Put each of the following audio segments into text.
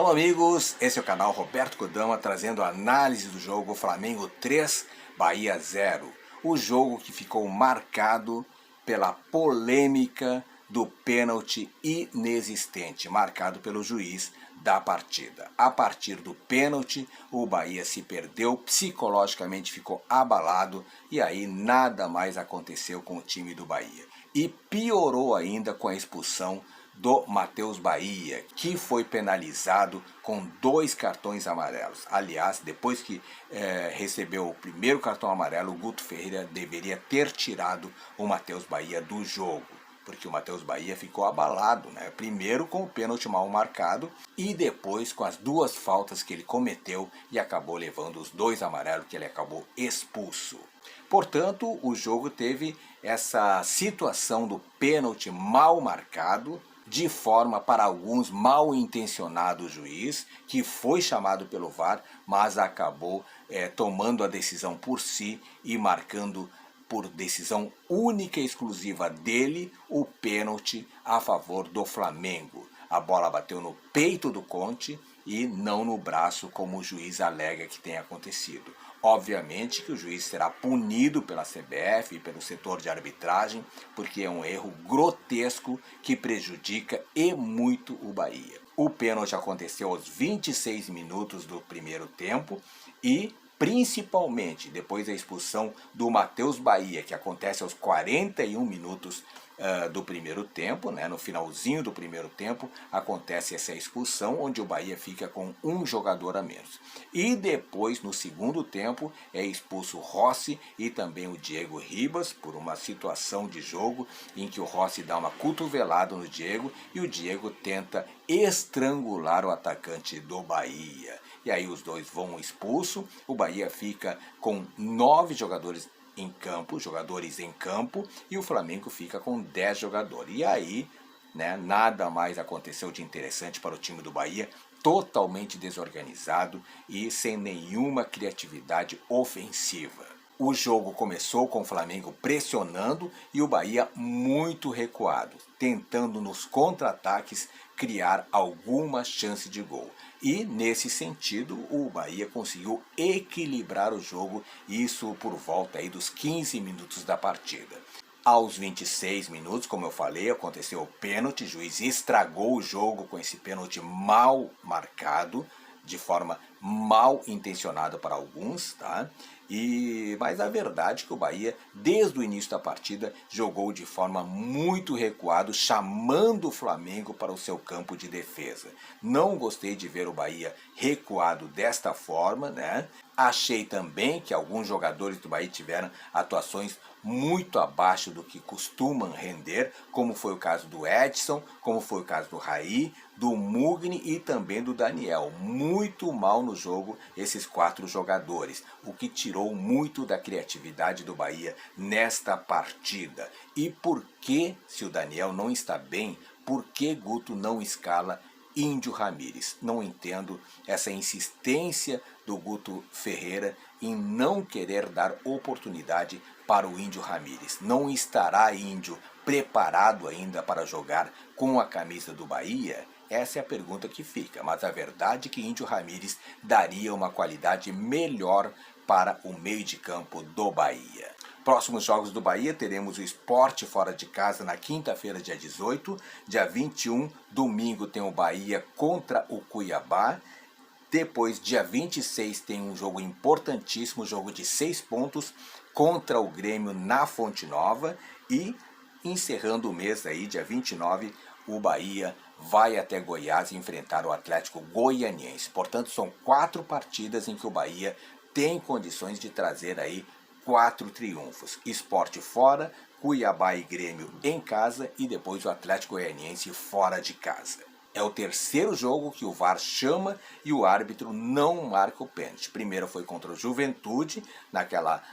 Alô amigos, esse é o canal Roberto Kodama trazendo a análise do jogo Flamengo 3, Bahia 0. O jogo que ficou marcado pela polêmica do pênalti inexistente, marcado pelo juiz da partida. A partir do pênalti, o Bahia se perdeu, psicologicamente ficou abalado e aí nada mais aconteceu com o time do Bahia. E piorou ainda com a expulsão do Matheus Bahia, que foi penalizado com 2 cartões amarelos. Aliás, depois que recebeu o primeiro cartão amarelo, o Guto Ferreira deveria ter tirado o Matheus Bahia do jogo, porque o Matheus Bahia ficou abalado, né? Primeiro com o pênalti mal marcado e depois com as 2 faltas que ele cometeu e acabou levando os 2 amarelos que ele acabou expulso. Portanto, o jogo teve essa situação do pênalti mal marcado, de forma para alguns mal intencionado o juiz, que foi chamado pelo VAR, mas acabou tomando a decisão por si e marcando por decisão única e exclusiva dele o pênalti a favor do Flamengo. A bola bateu no peito do Conte e não no braço, como o juiz alega que tenha acontecido. Obviamente que o juiz será punido pela CBF e pelo setor de arbitragem, porque é um erro grotesco que prejudica e muito o Bahia. O pênalti aconteceu aos 26 minutos do primeiro tempo e principalmente depois da expulsão do Matheus Bahia, que acontece aos 41 minutos do primeiro tempo, né? No finalzinho do primeiro tempo acontece essa expulsão, onde o Bahia fica com um jogador a menos. E depois, no segundo tempo, é expulso o Rossi e também o Diego Ribas, por uma situação de jogo em que o Rossi dá uma cotovelada no Diego e o Diego tenta estrangular o atacante do Bahia. E aí os dois vão expulso, o Bahia fica com 9 jogadores em campo, e o Flamengo fica com 10 jogadores. E aí, né, nada mais aconteceu de interessante para o time do Bahia, totalmente desorganizado e sem nenhuma criatividade ofensiva. O jogo começou com o Flamengo pressionando e o Bahia muito recuado, tentando nos contra-ataques criar alguma chance de gol. E nesse sentido o Bahia conseguiu equilibrar o jogo, isso por volta aí dos 15 minutos da partida. Aos 26 minutos, como eu falei, aconteceu o pênalti, o juiz estragou o jogo com esse pênalti mal marcado, de forma mal intencionada para alguns, tá? Mas a verdade é que o Bahia, desde o início da partida, jogou de forma muito recuado, chamando o Flamengo para o seu campo de defesa. Não gostei de ver o Bahia recuado desta forma, né? Achei também que alguns jogadores do Bahia tiveram atuações muito abaixo do que costumam render, como foi o caso do Edson, como foi o caso do Raí, do Mugni e também do Daniel. Muito mal no jogo esses 4 jogadores, o que tirou muito da criatividade do Bahia nesta partida. E por que, se o Daniel não está bem, por que Guto não escala Índio Ramírez? Não entendo essa insistência do Guto Ferreira em não querer dar oportunidade para o Índio Ramírez. Não estará Índio preparado ainda para jogar com a camisa do Bahia? Essa é a pergunta que fica, mas a verdade é que Índio Ramírez daria uma qualidade melhor para o meio de campo do Bahia. Próximos jogos do Bahia, teremos o Sport fora de casa na quinta-feira, dia 18. Dia 21, domingo, tem o Bahia contra o Cuiabá. Depois, dia 26, tem um jogo importantíssimo, jogo de 6 pontos contra o Grêmio na Fonte Nova. E encerrando o mês aí, dia 29, o Bahia vai até Goiás enfrentar o Atlético Goianiense. Portanto, são 4 partidas em que o Bahia tem condições de trazer aí 4 triunfos. Sport fora, Cuiabá e Grêmio em casa e depois o Atlético Goianiense fora de casa. É o terceiro jogo que o VAR chama e o árbitro não marca o pênalti. Primeiro foi contra o Juventude, naquela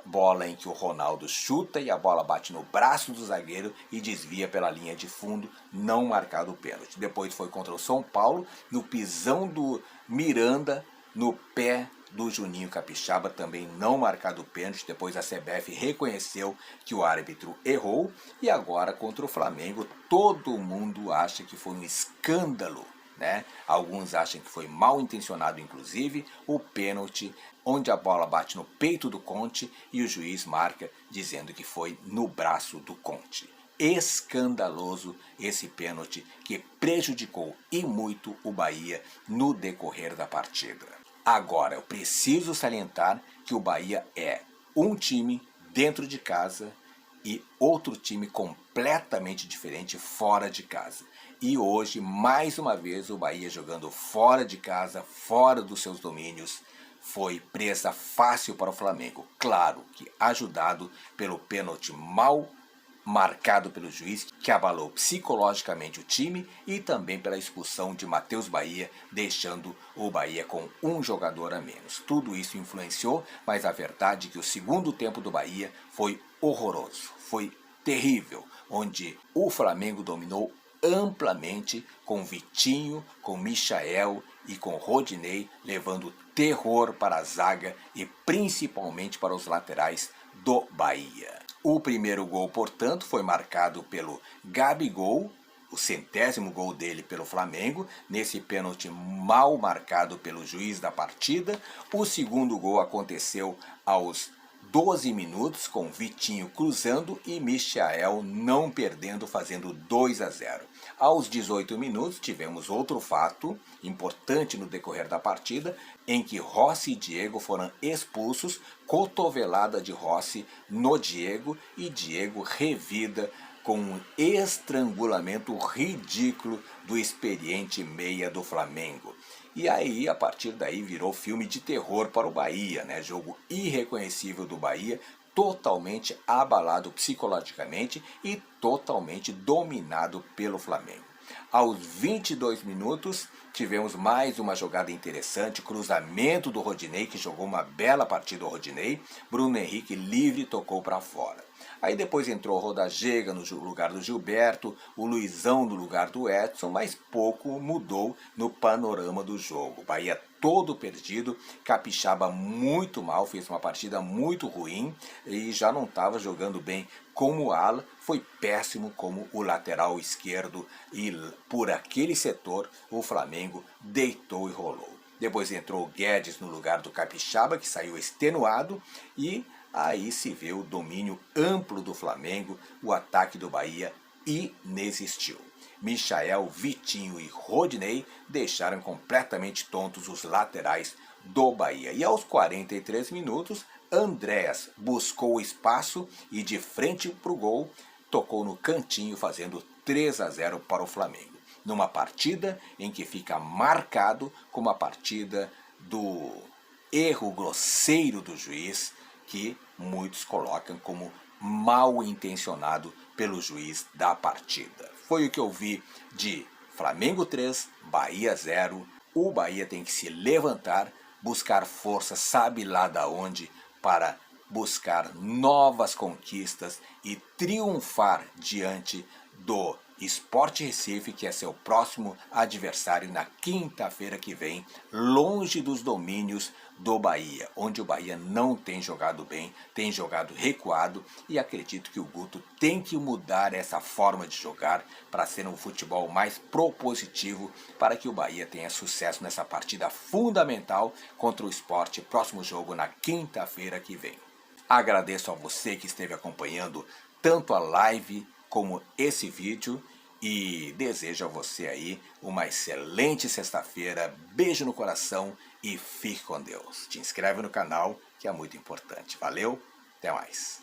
bola em que o Ronaldo chuta e a bola bate no braço do zagueiro e desvia pela linha de fundo, não marcado o pênalti. Depois foi contra o São Paulo, no pisão do Miranda, no pé do Juninho Capixaba, também não marcado o pênalti. Depois a CBF reconheceu que o árbitro errou. E agora contra o Flamengo, todo mundo acha que foi um escândalo né? Alguns acham que foi mal intencionado, inclusive, o pênalti, onde a bola bate no peito do Conte e o juiz marca dizendo que foi no braço do Conte. Escandaloso esse pênalti que prejudicou e muito o Bahia no decorrer da partida. Agora, eu preciso salientar que o Bahia é um time dentro de casa e outro time completamente diferente fora de casa. E hoje, mais uma vez, o Bahia jogando fora de casa, fora dos seus domínios, foi presa fácil para o Flamengo. Claro que ajudado pelo pênalti mal marcado pelo juiz, que abalou psicologicamente o time, e também pela expulsão de Matheus Bahia, deixando o Bahia com um jogador a menos. Tudo isso influenciou, mas a verdade é que o segundo tempo do Bahia foi horroroso, foi terrível, onde o Flamengo dominou amplamente, com Vitinho, com Michael e com Rodinei, levando terror para a zaga e principalmente para os laterais do Bahia. O primeiro gol, portanto, foi marcado pelo Gabigol, o 100º gol dele pelo Flamengo, nesse pênalti mal marcado pelo juiz da partida. O segundo gol aconteceu aos 12 minutos, com Vitinho cruzando e Michael não perdendo, fazendo 2-0. Aos 18 minutos tivemos outro fato importante no decorrer da partida, em que Rossi e Diego foram expulsos, cotovelada de Rossi no Diego, e Diego revida com um estrangulamento ridículo do experiente meia do Flamengo. E aí, a partir daí, virou filme de terror para o Bahia, né? Jogo irreconhecível do Bahia, totalmente abalado psicologicamente e totalmente dominado pelo Flamengo. Aos 22 minutos, tivemos mais uma jogada interessante, cruzamento do Rodinei, que jogou uma bela partida o Rodinei, Bruno Henrique livre tocou para fora. Aí depois entrou o Rodallega no lugar do Gilberto, o Luizão no lugar do Edson, mas pouco mudou no panorama do jogo. Bahia todo perdido, Capixaba muito mal, fez uma partida muito ruim e já não estava jogando bem como ala, foi péssimo como o lateral esquerdo, e por aquele setor o Flamengo deitou e rolou. Depois entrou o Guedes no lugar do Capixaba, que saiu extenuado, e aí se vê o domínio amplo do Flamengo, o ataque do Bahia inexistiu. Michael, Vitinho e Rodinei deixaram completamente tontos os laterais do Bahia. E aos 43 minutos, Andréas buscou espaço e de frente para o gol, tocou no cantinho, fazendo 3-0 para o Flamengo. Numa partida em que fica marcado como a partida do erro grosseiro do juiz, que muitos colocam como mal intencionado pelo juiz da partida. Foi o que eu vi de Flamengo 3, Bahia 0. O Bahia tem que se levantar, buscar força, sabe lá da onde, para buscar novas conquistas e triunfar diante do Sport Recife, que é seu próximo adversário na quinta-feira que vem, longe dos domínios do Bahia, onde o Bahia não tem jogado bem, tem jogado recuado, e acredito que o Guto tem que mudar essa forma de jogar para ser um futebol mais propositivo, para que o Bahia tenha sucesso nessa partida fundamental contra o Sport, próximo jogo na quinta-feira que vem. Agradeço a você que esteve acompanhando tanto a live como esse vídeo, e desejo a você aí uma excelente sexta-feira, beijo no coração e fique com Deus. Te inscreve no canal, que é muito importante. Valeu, até mais.